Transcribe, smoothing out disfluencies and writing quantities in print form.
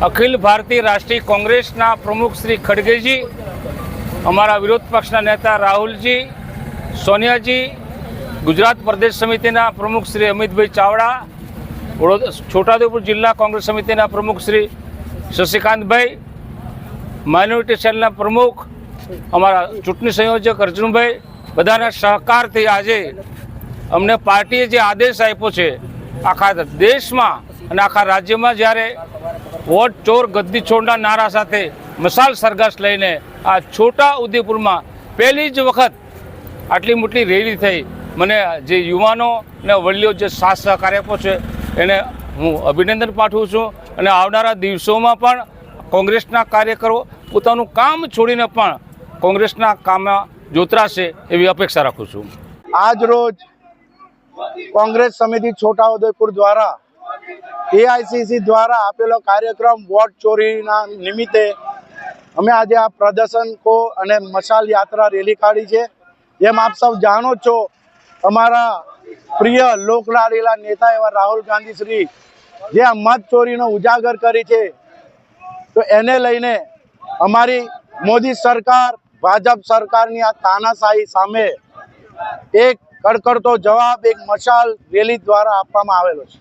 અખિલ ભારતીય રાષ્ટ્રીય કોંગ્રેસના પ્રમુખ શ્રી ખડગેજી, અમારા વિરોધ પક્ષના નેતા રાહુલજી, સોનિયાજી, ગુજરાત પ્રદેશ સમિતિના પ્રમુખ શ્રી અમિતભાઈ ચાવડા, છોટાઉદેપુર જિલ્લા કોંગ્રેસ સમિતિના પ્રમુખ શ્રી શશિકાંતભાઈ, માઇનોરિટી સેલના પ્રમુખ અમારા ચૂંટણી સંયોજક અર્જુનભાઈ, બધાના સહકારથી આજે અમને પાર્ટીએ જે આદેશ આપ્યો છે આખા દેશમાં અને આખા રાજ્યમાં, જ્યારે વોટ ચોર ગદ્દી છોડના નારા સાથે મશાલ સરઘસ લઈને આ છોટા ઉદેપુરમાં પહેલી જ વખત આટલી મોટી રેલી થઈ, મને જે યુવાનો અને વડીલો જે સાથ સહકાર આપ્યો છે એને હું અભિનંદન પાઠવું છું અને આવનારા દિવસોમાં પણ કોંગ્રેસના કાર્યકરો પોતાનું કામ છોડીને પણ કોંગ્રેસના કામમાં જોતરાશે એવી અપેક્ષા રાખું છું। આજ રોજ કોંગ્રેસ સમિતિ છોટાઉદેપુર દ્વારા એઆઈસીસી દ્વારા આપેલો કાર્યક્રમ વોટ ચોરીના નિમિત્તે અમે આજે આ પ્રદર્શન અને મશાલ યાત્રા રેલી કાઢી છે। જેમ આપ સૌ જાણો છો, અમારા પ્રિય લોકલાડીલા નેતા એવા રાહુલ ગાંધી શ્રી જે આ મત ચોરીનો ઉજાગર કરી છે, તો એને લઈને અમારી મોદી સરકાર, ભાજપ સરકારની આ તાનાશાહી સામે એક કડકડતો જવાબ એક મશાલ રેલી દ્વારા આપવામાં આવેલો છે।